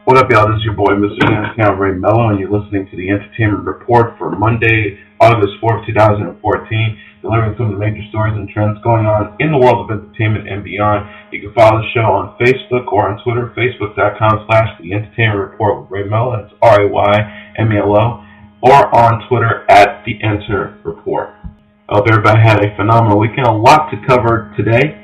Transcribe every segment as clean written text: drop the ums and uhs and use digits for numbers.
What up, y'all? This is your boy, Mr. Downtown Ray Mello, and you're listening to the Entertainment Report for Monday, August 4th, 2014, delivering some of the major stories and trends going on in the world of entertainment and beyond. You can follow the show on Facebook or on Twitter, facebook.com/The Entertainment Report with Ray Mello, that's RAYMELO, or on Twitter @The Enter Report. I hope everybody had a phenomenal weekend. A lot to cover today.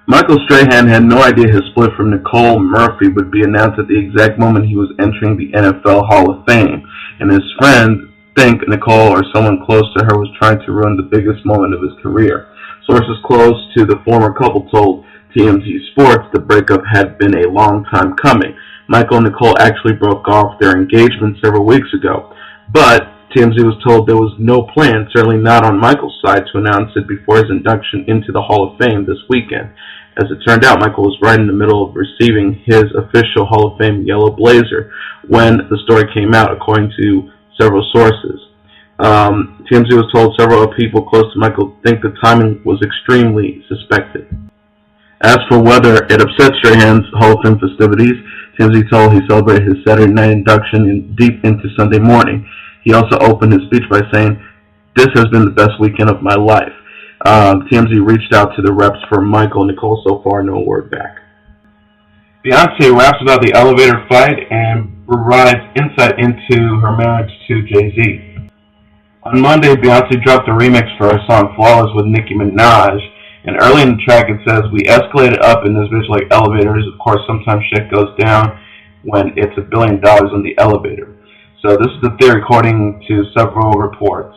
Michael Strahan had no idea his split from Nicole Murphy would be announced at the exact moment he was entering the NFL Hall of Fame, and his friends think Nicole or someone close to her was trying to ruin the biggest moment of his career. Sources close to the former couple told TMZ Sports the breakup had been a long time coming. Michael and Nicole actually broke off their engagement several weeks ago, but TMZ was told there was no plan, certainly not on Michael's side, to announce it before his induction into the Hall of Fame this weekend. As it turned out, Michael was right in the middle of receiving his official Hall of Fame yellow blazer when the story came out, according to several sources. TMZ was told several people close to Michael think the timing was extremely suspected. As for whether it upset Strahan's Hall of Fame festivities, TMZ told he celebrated his Saturday night induction deep into Sunday morning. He also opened his speech by saying, "This has been the best weekend of my life." TMZ reached out to the reps for Michael and Nicole. So far, no word back. Beyonce raps about the elevator fight and provides insight into her marriage to Jay-Z. On Monday, Beyonce dropped a remix for her song Flawless with Nicki Minaj, and early in the track it says, "We escalated up in this bitch like elevators. Of course, sometimes shit goes down when it's $1 billion on the elevator." So this is the theory according to several reports.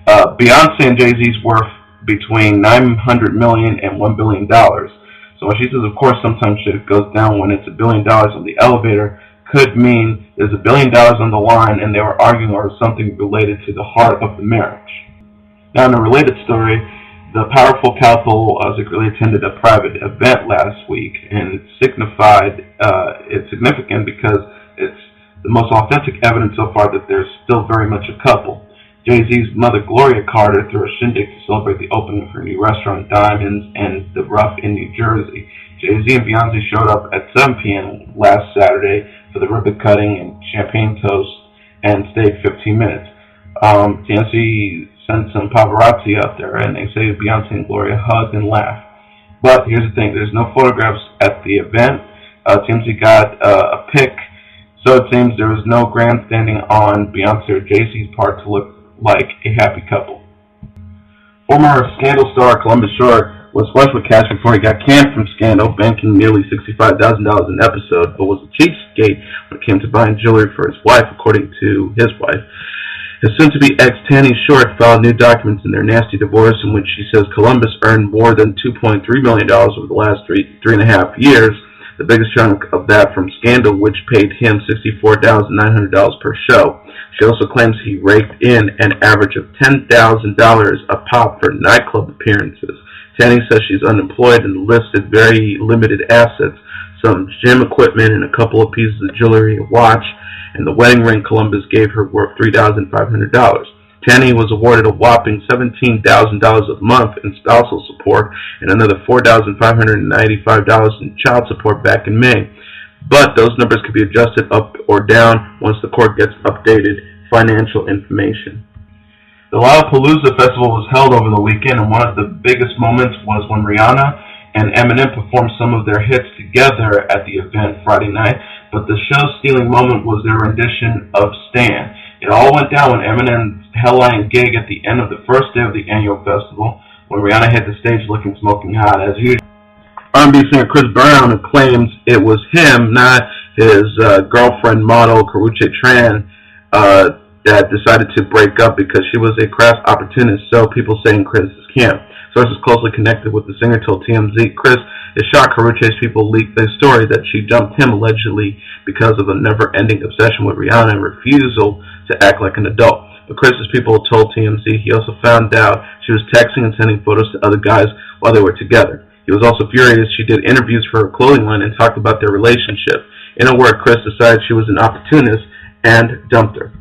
Beyonce and Jay-Z's worth between $900 million and $1 billion. So when she says, of course, sometimes shit goes down when it's $1 billion on the elevator, could mean there's $1 billion on the line and they were arguing over something related to the heart of the marriage. Now, in a related story, the powerful couple secretly attended a private event last week, and it's significant because it's the most authentic evidence so far that they're still very much a couple. Jay-Z's mother, Gloria Carter, threw a shindig to celebrate the opening of her new restaurant, Diamonds and the Rough in New Jersey. Jay-Z and Beyonce showed up at 7 p.m. last Saturday for the ribbon cutting and champagne toast and stayed 15 minutes. TMZ sent some paparazzi up there, and they say Beyonce and Gloria hugged and laughed. But here's the thing, there's no photographs at the event. TMZ got a pic, so it seems there was no grandstanding on Beyonce or Jay-Z's part to look like a happy couple. Former Scandal star Columbus Short was flush with cash before he got canned from Scandal, banking nearly $65,000 an episode, but was a cheapskate when it came to buying jewelry for his wife, according to his wife. His soon-to-be ex, Tanny Short, filed new documents in their nasty divorce in which she says Columbus earned more than $2.3 million over the last three and a half years, the biggest chunk of that from Scandal, which paid him $64,900 per show. She also claims he raked in an average of $10,000 a pop for nightclub appearances. Tanny says she's unemployed and listed very limited assets, some gym equipment and a couple of pieces of jewelry, a watch, and the wedding ring Columbus gave her worth $3,500. Tanny was awarded a whopping $17,000 a month in spousal support and another $4,595 in child support back in May. But those numbers could be adjusted up or down once the court gets updated financial information. The Lollapalooza Festival was held over the weekend, and one of the biggest moments was when Rihanna and Eminem performed some of their hits together at the event Friday night, but the show-stealing moment was their rendition of Stan. It all went down when Eminem's headline gig at the end of the first day of the annual festival, when Rihanna hit the stage looking smoking hot as usual. R&B singer Chris Brown claims it was him, not his girlfriend model Karrueche Tran, that decided to break up because she was a crass opportunist, so people say in Chris's camp. Sources closely connected with the singer told TMZ Chris is shocked Karrueche's people leaked the story that she dumped him allegedly because of a never-ending obsession with Rihanna and refusal to act like an adult. But Chris's people told TMZ he also found out she was texting and sending photos to other guys while they were together. He was also furious she did interviews for her clothing line and talked about their relationship. In a word, Chris decided she was an opportunist and dumped her.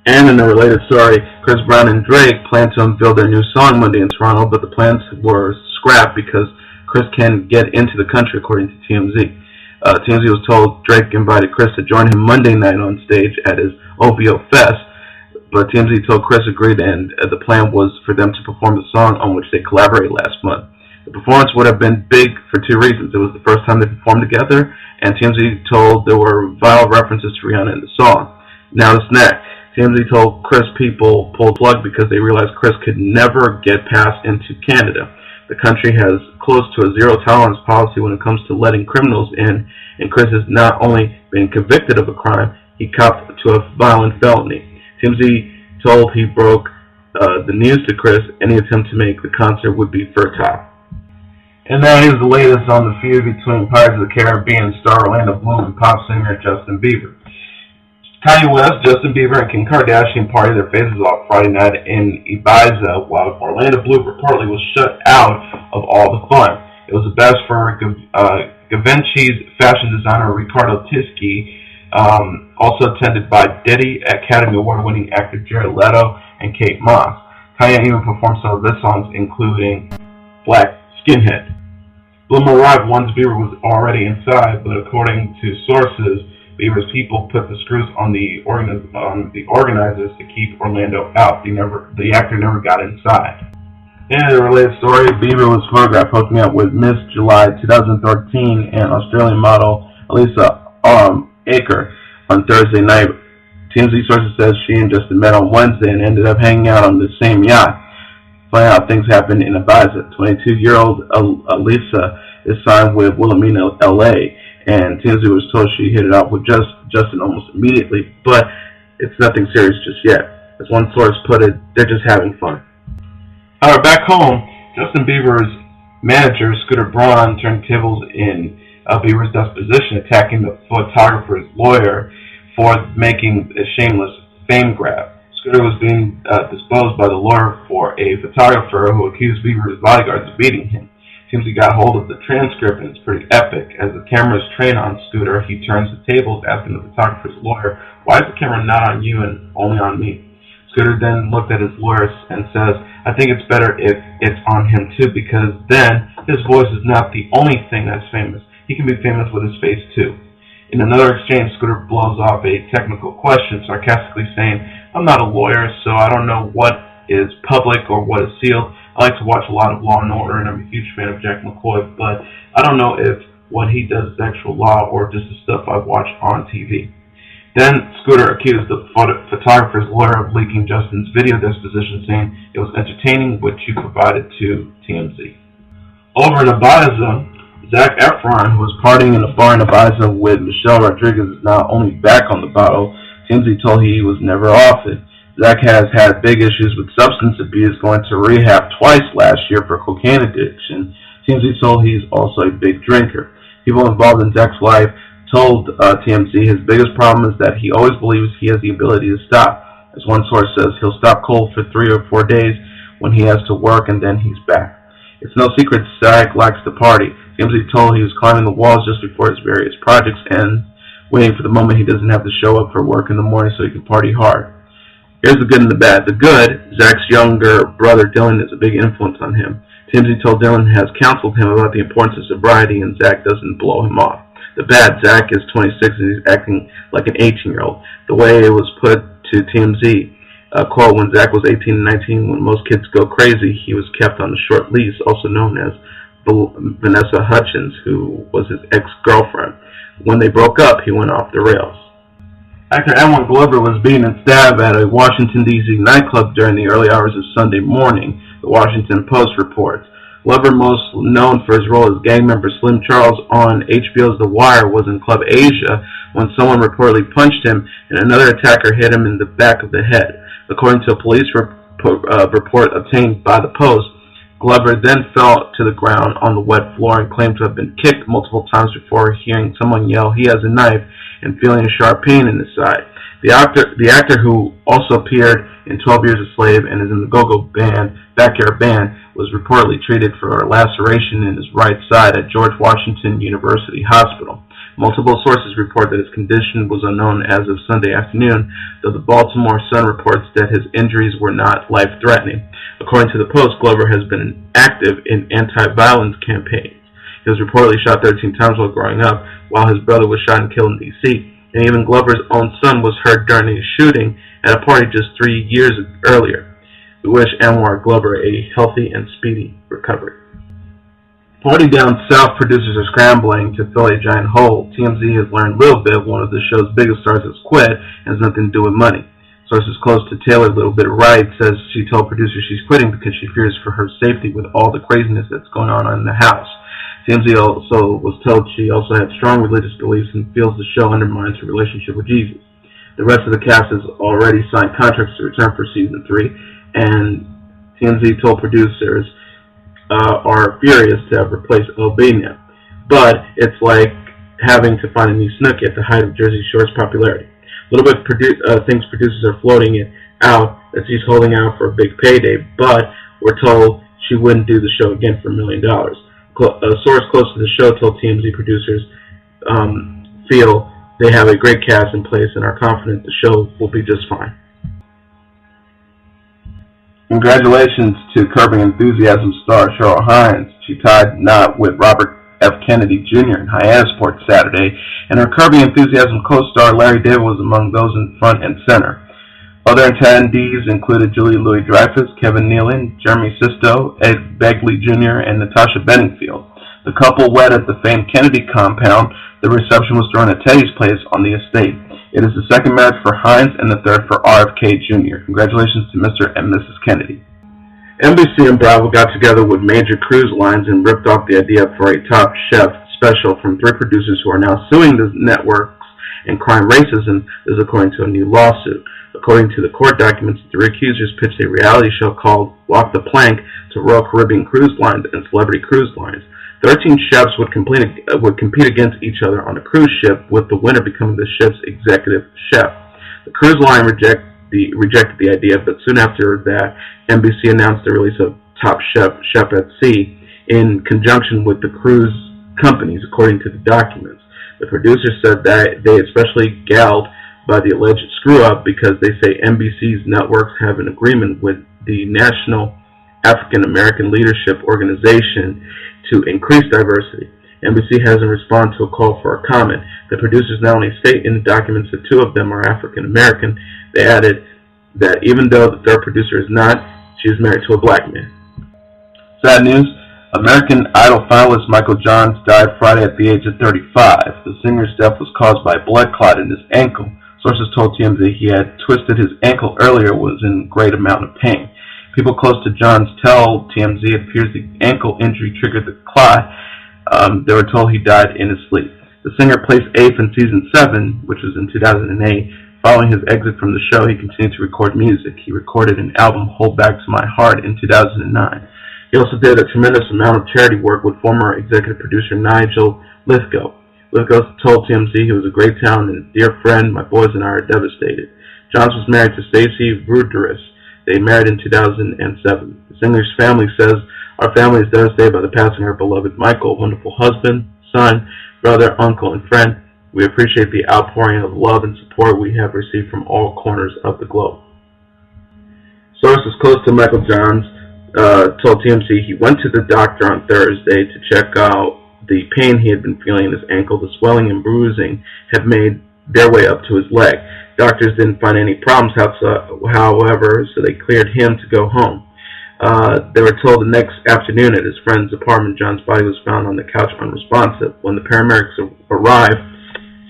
And in a related story, Chris Brown and Drake plan to unveil their new song Monday in Toronto, but the plans were scrapped because Chris can't get into the country, according to TMZ. TMZ was told Drake invited Chris to join him Monday night on stage at his OVO Fest, but TMZ told Chris agreed, and the plan was for them to perform the song on which they collaborated last month. The performance would have been big for two reasons. It was the first time they performed together, and TMZ told there were vile references to Rihanna in the song. Now the snack. TMZ told Chris people pulled the plug because they realized Chris could never get passed into Canada. The country has close to a zero-tolerance policy when it comes to letting criminals in, and Chris has not only been convicted of a crime, he copped to a violent felony. TMZ told he broke the news to Chris. Any attempt to make the concert would be fertile. And now here's the latest on the feud between Pirates of the Caribbean star Orlando Bloom and pop singer Justin Bieber. Kanye West, Justin Bieber, and Kim Kardashian partied their faces off Friday night in Ibiza, while Orlando Bloom reportedly was shut out of all the fun. It was the best for Givenchy's fashion designer Riccardo Tisci, also attended by Diddy, Academy Award-winning actor Jared Leto, and Kate Moss. Kanye even performed some of his songs, including Black Skinhead. Bloom arrived once Bieber was already inside, but according to sources, Bieber's people put the screws on the organizers to keep Orlando out. The actor never got inside. In a related story, Bieber was photographed hooking up with Miss July 2013 and Australian model Elisa Aker on Thursday night. TMZ sources says she and Justin met on Wednesday and ended up hanging out on the same yacht. Funny how things happen in Ibiza. 22-year-old Elisa is signed with Wilhelmina LA, and TMZ was told she hit it off with Justin almost immediately, but it's nothing serious just yet. As one source put it, they're just having fun. Alright, back home, Justin Bieber's manager, Scooter Braun, turned tables in Bieber's deposition, attacking the photographer's lawyer for making a shameless fame grab. Scooter was being disposed by the lawyer for a photographer who accused Bieber's bodyguards of beating him. Seems he got hold of the transcript, and it's pretty epic. As the cameras train on Scooter, he turns the tables, asking the photographer's lawyer, "Why is the camera not on you and only on me?" Scooter then looked at his lawyer and says, "I think it's better if it's on him too, because then his voice is not the only thing that's famous. He can be famous with his face too." In another exchange, Scooter blows off a technical question, sarcastically saying, "I'm not a lawyer, so I don't know what is public or what is sealed. I like to watch a lot of Law and Order, and I'm a huge fan of Jack McCoy, but I don't know if what he does is actual law or just the stuff I watch on TV." Then Scooter accused the photographer's lawyer of leaking Justin's video disposition, saying it was entertaining, which you provided to TMZ. Over in Ibiza, Zac Efron, who was partying in a bar in Ibiza with Michelle Rodriguez, is now only back on the bottle. TMZ told he was never off it. Zac has had big issues with substance abuse, going to rehab twice last year for cocaine addiction. TMZ told he's also a big drinker. People involved in Zac's life told TMZ his biggest problem is that he always believes he has the ability to stop. As one source says, he'll stop cold for 3 or 4 days when he has to work, and then he's back. It's no secret Zac likes to party. TMZ told he was climbing the walls just before his various projects end, waiting for the moment he doesn't have to show up for work in the morning so he can party hard. Here's the good and the bad. The good, Zac's younger brother Dylan is a big influence on him. TMZ told Dylan has counseled him about the importance of sobriety, and Zac doesn't blow him off. The bad, Zac is 26 and he's acting like an 18-year-old. The way it was put to TMZ, quote, when Zac was 18 and 19, when most kids go crazy, he was kept on a short leash, also known as Vanessa Hudgens, who was his ex-girlfriend. When they broke up, he went off the rails. Actor Anwan Glover was beaten and stabbed at a Washington D.C. nightclub during the early hours of Sunday morning, the Washington Post reports. Glover, most known for his role as gang member Slim Charles on HBO's The Wire, was in Club Asia when someone reportedly punched him and another attacker hit him in the back of the head. According to a police report obtained by the Post, Glover then fell to the ground on the wet floor and claimed to have been kicked multiple times before hearing someone yell, "He has a knife," and feeling a sharp pain in his side. The actor who also appeared in 12 Years a Slave and is in the Go-Go band, Backyard Band, was reportedly treated for a laceration in his right side at George Washington University Hospital. Multiple sources report that his condition was unknown as of Sunday afternoon, though the Baltimore Sun reports that his injuries were not life-threatening. According to the Post, Glover has been active in anti-violence campaigns. He was reportedly shot 13 times while growing up, while his brother was shot and killed in D.C., and even Glover's own son was hurt during a shooting at a party just 3 years earlier. We wish Anwan Glover a healthy and speedy recovery. Party down south, producers are scrambling to fill a giant hole. TMZ has learned Lil Bit, one of the show's biggest stars, has quit and has nothing to do with money. Sources close to Taylor, Little Bit Right, says she told producers she's quitting because she fears for her safety with all the craziness that's going on in the house. TMZ also was told she also had strong religious beliefs and feels the show undermines her relationship with Jesus. The rest of the cast has already signed contracts to return for season 3, and TMZ told producers are furious to have replaced Albania. But it's like having to find a new Snooki at the height of Jersey Shore's popularity. Little Bit thinks producers are floating it out that she's holding out for a big payday, but we're told she wouldn't do the show again for $1 million. A source close to the show told TMZ producers feel they have a great cast in place and are confident the show will be just fine. Congratulations to Curbing Enthusiasm star Cheryl Hines. She tied knot with Robert F. Kennedy Jr. in Hyannisport Saturday, and her Curbing Enthusiasm co-star Larry David was among those in front and center. Other attendees included Julia Louis-Dreyfus, Kevin Nealon, Jeremy Sisto, Ed Begley Jr., and Natasha Bedingfield. The couple wed at the famed Kennedy compound. The reception was thrown at Teddy's place on the estate. It is the second marriage for Hines and the third for RFK Jr. Congratulations to Mr. and Mrs. Kennedy. NBC and Bravo got together with major cruise lines and ripped off the idea for a Top Chef special from 3 producers who are now suing the networks and crime racism, is according to a new lawsuit. According to the court documents, the accusers pitched a reality show called Walk the Plank to Royal Caribbean Cruise Lines and Celebrity Cruise Lines. 13 chefs would compete against each other on a cruise ship, with the winner becoming the ship's executive chef. The cruise line rejected the idea, but soon after that, NBC announced the release of Top Chef at Sea in conjunction with the cruise companies, according to the documents. The producers said that they especially galled by the alleged screw-up because they say NBC's networks have an agreement with the National African American Leadership Organization to increase diversity. NBC hasn't responded to a call for a comment. The producers not only state in the documents that 2 of them are African American, they added that even though the third producer is not, she is married to a black man. Sad news. American Idol finalist Michael Johns died Friday at the age of 35. The singer's death was caused by a blood clot in his ankle. Sources told TMZ he had twisted his ankle earlier, was in great amount of pain. People close to Johns tell TMZ it appears the ankle injury triggered the clot. They were told he died in his sleep. The singer placed 8th in season 7, which was in 2008. Following his exit from the show, he continued to record music. He recorded an album, Hold Back to My Heart, in 2009. He also did a tremendous amount of charity work with former executive producer Nigel Lithgow. Lithgow told TMZ he was a great talent and a dear friend. My boys and I are devastated. Johns was married to Stacey Ruderis. They married in 2007. The singer's family says, our family is devastated by the passing of our beloved Michael, a wonderful husband, son, brother, uncle, and friend. We appreciate the outpouring of love and support we have received from all corners of the globe. Sources close to Michael Johns told TMZ he went to the doctor on Thursday to check out the pain he had been feeling in his ankle. The swelling and bruising had made their way up to his leg. Doctors didn't find any problems, however, so they cleared him to go home. They were told the next afternoon at his friend's apartment, John's body was found on the couch unresponsive. When the paramedics arrived,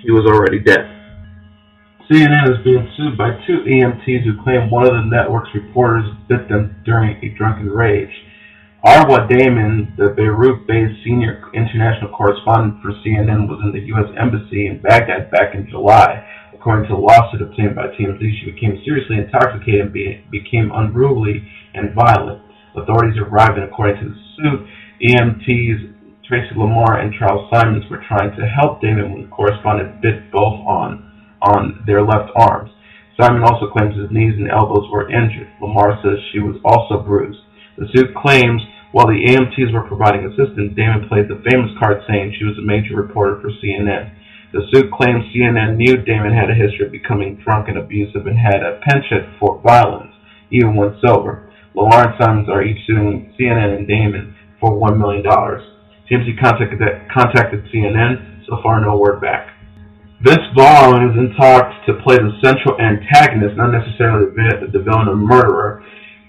he was already dead. CNN is being sued by 2 EMTs who claim one of the network's reporters bit them during a drunken rage. Arwa Damon, the Beirut-based senior international correspondent for CNN, was in the U.S. Embassy in Baghdad back in July. According to a lawsuit obtained by TMZ, she became seriously intoxicated and became unruly and violent. Authorities arrived, and according to the suit, EMTs Tracy Lamar and Charles Simons were trying to help Damon when the correspondent bit both on their left arms. Simon also claims his knees and elbows were injured. Lamar says she was also bruised. The suit claims while the EMTs were providing assistance, Damon played the famous card saying she was a major reporter for CNN. The suit claims CNN knew Damon had a history of becoming drunk and abusive and had a penchant for violence, even when sober. Lamar and Simons are each suing CNN and Damon for $1 million. TMZ contacted CNN. So far, no word back. Vince Vaughan is in talks to play the central antagonist, not necessarily the villain or murderer,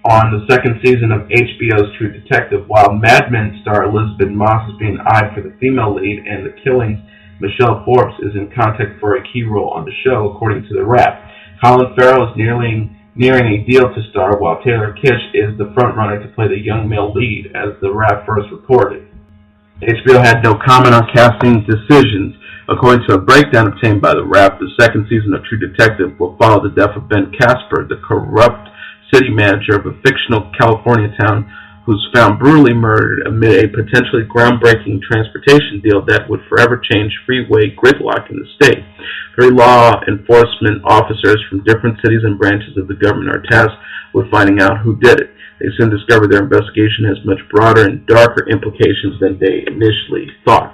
on the second season of HBO's True Detective, while Mad Men star Elisabeth Moss is being eyed for the female lead, and The Killing's Michelle Forbes is in contact for a key role on the show, according to The Wrap. Colin Farrell is nearing a deal to star, while Taylor Kitsch is the frontrunner to play the young male lead, as The Wrap first reported. HBO had no comment on casting decisions. According to a breakdown obtained by The Wrap, the second season of True Detective will follow the death of Ben Casper, the corrupt city manager of a fictional California town who's found brutally murdered amid a potentially groundbreaking transportation deal that would forever change freeway gridlock in the state. 3 law enforcement officers from different cities and branches of the government are tasked with finding out who did it. They soon discover their investigation has much broader and darker implications than they initially thought.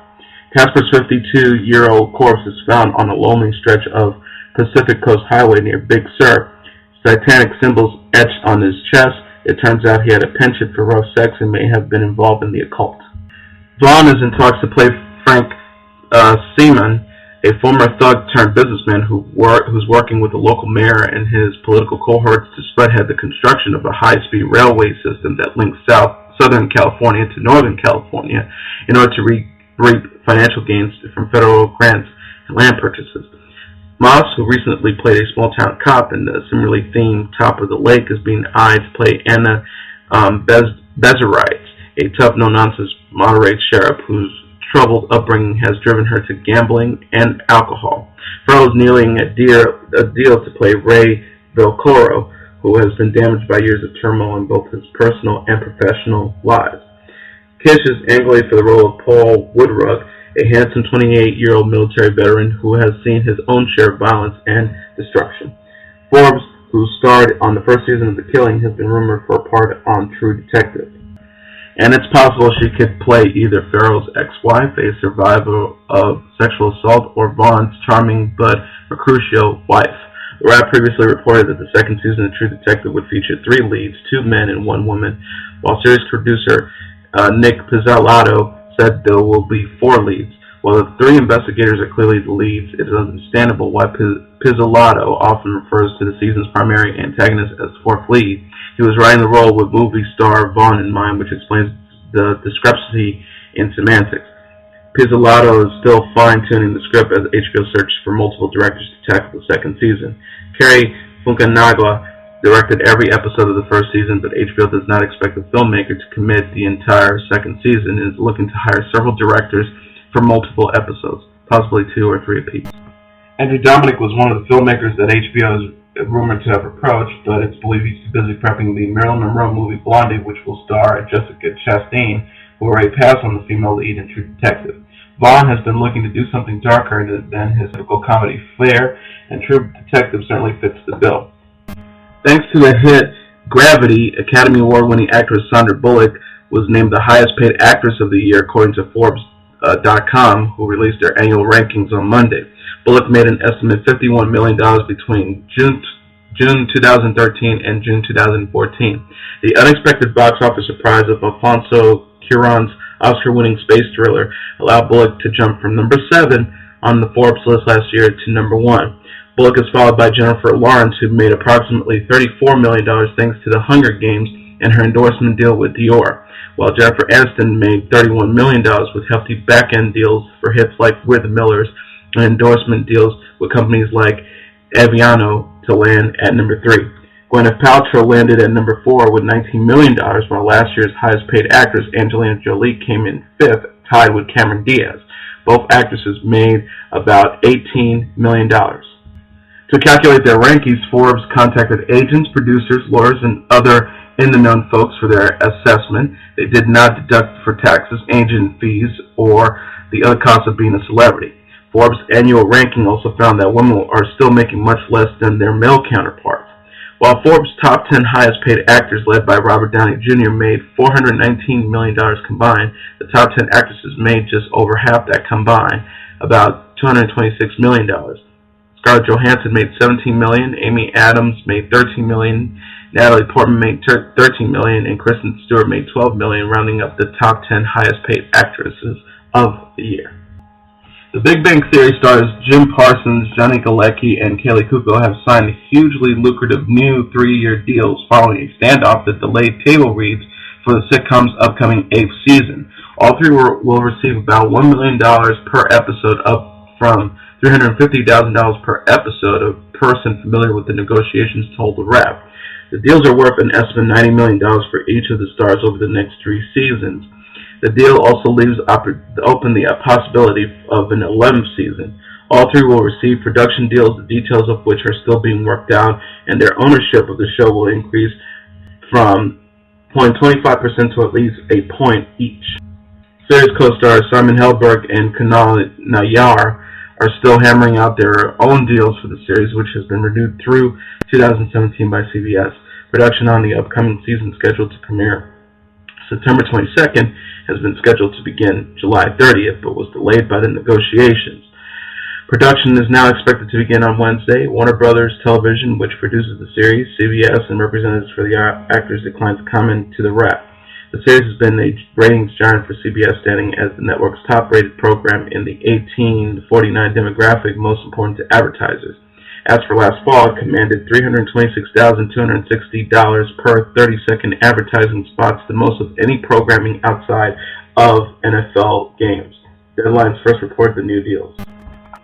Casper's 52-year-old corpse is found on a lonely stretch of Pacific Coast Highway near Big Sur. Satanic symbols etched on his chest. It turns out he had a penchant for rough sex and may have been involved in the occult. Vaughan is in talks to play Frank Seaman, a former thug-turned-businessman who's working with the local mayor and his political cohorts to spearhead the construction of a high-speed railway system that links Southern California to Northern California in order to reap financial gains from federal grants and land purchases. Moss, who recently played a small-town cop in the similarly themed Top of the Lake, is being eyed to play Anna Bezerides, a tough, no-nonsense moderate sheriff whose troubled upbringing has driven her to gambling and alcohol. Farrell is nearing a deal to play Ray Velcoro, who has been damaged by years of turmoil in both his personal and professional lives. Kitsch is angling for the role of Paul Woodruff, a handsome 28-year-old military veteran who has seen his own share of violence and destruction. Forbes, who starred on the first season of The Killing, has been rumored for a part on True Detective. And it's possible she could play either Farrell's ex-wife, a survivor of sexual assault, or Vaughan's charming but mercutio wife. The Wrap previously reported that the second season of True Detective would feature 3 leads, 2 men and 1 woman, while series producer Nick Pizzolatto said there will be 4 leads. While the 3 investigators are clearly the leads, it is understandable why Pizzolatto often refers to the season's primary antagonist as 4th lead. He was writing the role with movie star Vaughan in mind, which explains the discrepancy in semantics. Pizzolatto is still fine-tuning the script as HBO searches for multiple directors to tackle the second season. Kerry Funkanagwa directed every episode of the first season, but HBO does not expect the filmmaker to commit the entire second season and is looking to hire several directors for multiple episodes, possibly 2 or 3 apiece. Andrew Dominic was one of the filmmakers that HBO is rumored to have approached, but it's believed he's too busy prepping the Marilyn Monroe movie Blondie, which will star Jessica Chastain, who already passed on the female lead in True Detective. Vaughan has been looking to do something darker than his typical comedy flair, and True Detective certainly fits the bill. Thanks to the hit Gravity, Academy Award-winning actress Sandra Bullock was named the highest-paid actress of the year, according to Forbes.com, who released their annual rankings on Monday. Bullock made an estimated $51 million between June 2013 and June 2014. The unexpected box office surprise of Alfonso Cuarón's Oscar-winning space thriller allowed Bullock to jump from number 7 on the Forbes list last year to number 1. Bullock is followed by Jennifer Lawrence, who made approximately $34 million thanks to The Hunger Games and her endorsement deal with Dior, while Jennifer Aniston made $31 million with hefty back-end deals for hits like We're the Millers and endorsement deals with companies like Aviano to land at number 3. Gwyneth Paltrow landed at number 4 with $19 million, while last year's highest-paid actress Angelina Jolie came in 5th, tied with Cameron Diaz. Both actresses made about $18 million. To calculate their rankings, Forbes contacted agents, producers, lawyers, and other in-the-known folks for their assessment. They did not deduct for taxes, agent fees, or the other costs of being a celebrity. Forbes' annual ranking also found that women are still making much less than their male counterparts. While Forbes' top 10 highest-paid actors, led by Robert Downey Jr., made $419 million combined, the top 10 actresses made just over half that combined, about $226 million. Scarlett Johansson made $17 million, Amy Adams made $13 million, Natalie Portman made $13 million, and Kristen Stewart made $12 million, rounding up the top 10 highest-paid actresses of the year. The Big Bang Theory stars Jim Parsons, Johnny Galecki, and Kaley Cuoco have signed hugely lucrative new 3-year deals following a standoff that delayed table reads for the sitcom's upcoming 8th season. All three will receive about $1 million per episode, up from $350,000 per episode, a person familiar with the negotiations told The Wrap. The deals are worth an estimated $90 million for each of the stars over the next 3 seasons. The deal also leaves open the possibility of an 11th season. All three will receive production deals, the details of which are still being worked out, and their ownership of the show will increase from 0.25% to at least a point each. Series co-stars Simon Helberg and Kunal Nayyar are still hammering out their own deals for the series, which has been renewed through 2017 by CBS. Production on the upcoming season, scheduled to premiere September 22nd, has been scheduled to begin July 30th, but was delayed by the negotiations. Production is now expected to begin on Wednesday. Warner Brothers Television, which produces the series, CBS, and representatives for the actors declined to comment to The Wrap. The series has been a ratings giant for CBS, standing as the network's top-rated program in the 18 to 49 demographic, most important to advertisers. As for last fall, it commanded $326,260 per 30-second advertising spots, the most of any programming outside of NFL games. Deadlines first reported the new deals.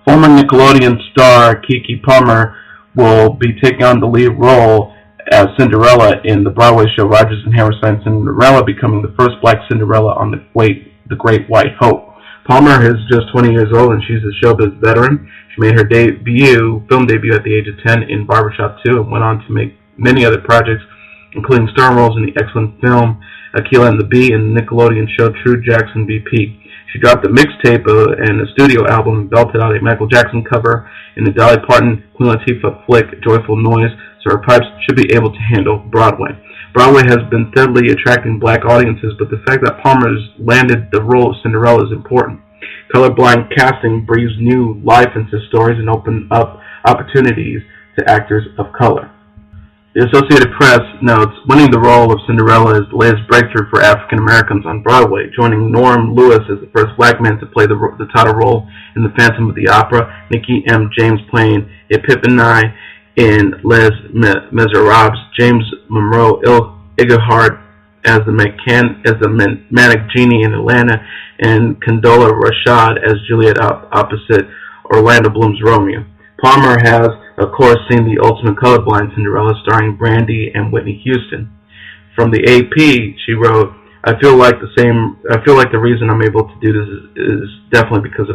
Former Nickelodeon star Keke Palmer will be taking on the lead role as Cinderella in the Broadway show Rodgers and Hammerstein's Cinderella, becoming the first black Cinderella on the Great White Hope. Palmer is just 20 years old, and she's a showbiz veteran. She made her film debut at the age of 10 in Barbershop 2 and went on to make many other projects, including starring roles in the excellent film Akeelah and the Bee and the Nickelodeon show True Jackson VP. She dropped a mixtape and a studio album and belted out a Michael Jackson cover in the Dolly Parton Queen Latifah flick Joyful Noise, so her pipes should be able to handle Broadway. Broadway has been steadily attracting black audiences, but the fact that Palmer has landed the role of Cinderella is important. Colorblind casting breathes new life into stories and opens up opportunities to actors of color. The Associated Press notes, winning the role of Cinderella is the latest breakthrough for African Americans on Broadway, joining Norm Lewis as the first black man to play the title role in The Phantom of the Opera, Nikki M. James playing Epiphany in Les Miserables, James Monroe Iglehart as the manic genie in Atlanta, and Condola Rashad as Juliet opposite Orlando Bloom's Romeo. Palmer has, of course, seen The Ultimate Colorblind Cinderella, starring Brandy and Whitney Houston. From the AP, she wrote, I feel like the reason I'm able to do this is definitely because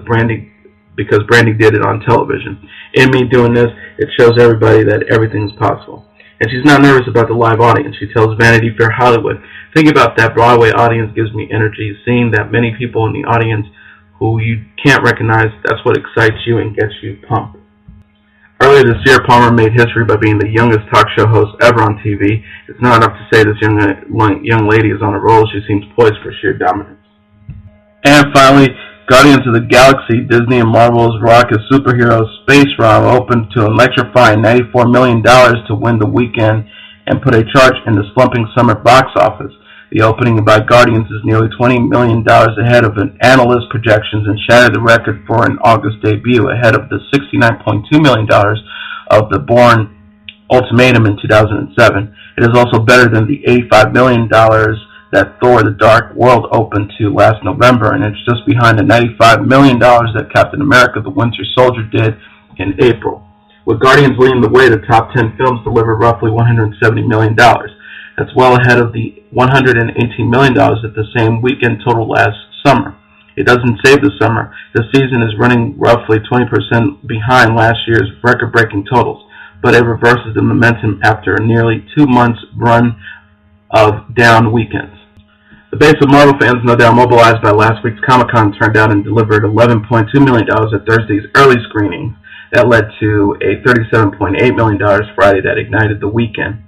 Brandy did it on television. In me doing this, it shows everybody that everything's possible. And she's not nervous about the live audience. She tells Vanity Fair Hollywood, thinking about that Broadway audience gives me energy. Seeing that many people in the audience who you can't recognize, that's what excites you and gets you pumped. Earlier this year, Palmer made history by being the youngest talk show host ever on TV. It's not enough to say this young lady is on a roll. She seems poised for sheer dominance. And finally, Guardians of the Galaxy, Disney and Marvel's raucous superhero space rom opened to an electrifying $94 million to win the weekend and put a charge in the slumping summer box office. The opening by Guardians is nearly $20 million ahead of an analyst projections and shattered the record for an August debut, ahead of the $69.2 million of the Bourne Ultimatum in 2007. It is also better than the $85 million that Thor the Dark World opened to last November, and it's just behind the $95 million that Captain America the Winter Soldier did in April. With Guardians leading the way, the top 10 films delivered roughly $170 million. That's well ahead of the $118 million at the same weekend total last summer. It doesn't save the summer. The season is running roughly 20% behind last year's record-breaking totals, but it reverses the momentum after a nearly 2 months run of down weekends. The base of Marvel fans, no doubt mobilized by last week's Comic-Con, turned out and delivered $11.2 million at Thursday's early screening. That led to a $37.8 million Friday that ignited the weekend.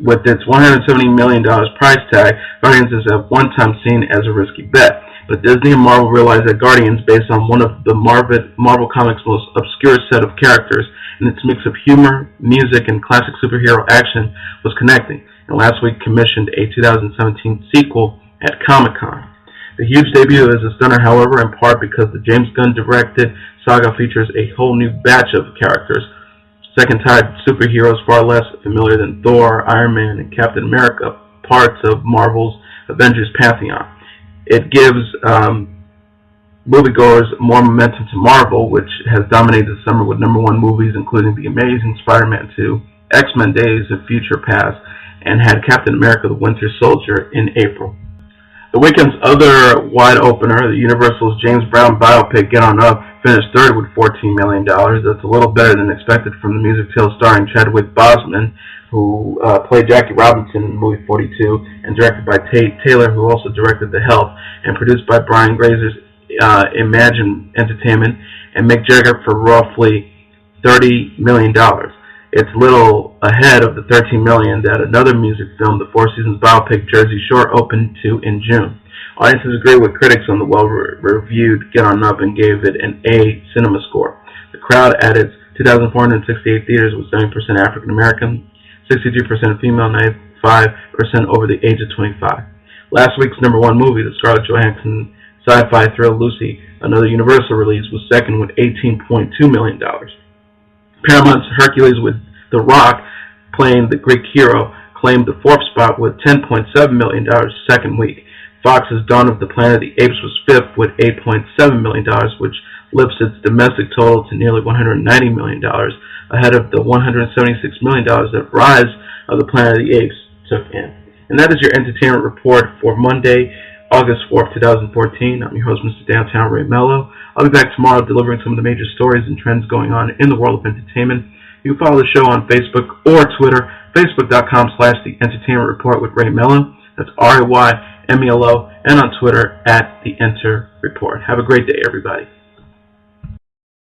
With its $170 million price tag, Guardians is at one time seen as a risky bet. But Disney and Marvel realized that Guardians, based on one of the Marvel Comics' most obscure set of characters, and its mix of humor, music, and classic superhero action, was connecting, and last week commissioned a 2017 sequel at Comic-Con. The huge debut is a stunner, however, in part because the James Gunn-directed saga features a whole new batch of characters, second-tier superheroes far less familiar than Thor, Iron Man, and Captain America, parts of Marvel's Avengers pantheon. It gives moviegoers more momentum to Marvel, which has dominated the summer with #1 movies including The Amazing Spider-Man 2, X-Men Days of Future Past, and had Captain America the Winter Soldier in April. The weekend's other wide opener, the Universal's James Brown biopic Get On Up, finished third with $14 million. That's a little better than expected from the music tale starring Chadwick Boseman, who played Jackie Robinson in the movie 42, and directed by Tate Taylor, who also directed The Help, and produced by Brian Grazer's Imagine Entertainment, and Mick Jagger for roughly $30 million. It's little ahead of the $13 million that another music film, the Four Seasons biopic Jersey Shore, opened to in June. Audiences agreed with critics on the well-reviewed Get On Up and gave it an A cinema score. The crowd at its 2,468 theaters was 70% African American, 63% female, 95% over the age of 25. Last week's #1 movie, the Scarlett Johansson sci-fi thrill Lucy, another Universal release, was second with $18.2 million. Paramount's Hercules with The Rock playing the Greek hero claimed the fourth spot with $10.7 million second week. Fox's Dawn of the Planet of the Apes was fifth with $8.7 million, which lifts its domestic total to nearly $190 million, ahead of the $176 million that Rise of the Planet of the Apes took in. And that is your entertainment report for Monday, August 4th, 2014. I'm your host, Mr. Downtown Ray Mello. I'll be back tomorrow delivering some of the major stories and trends going on in the world of entertainment. You can follow the show on Facebook or Twitter, facebook.com/The Entertainment Report with Ray Mello. That's RAYMELO, and on Twitter @The Enter Report. Have a great day, everybody.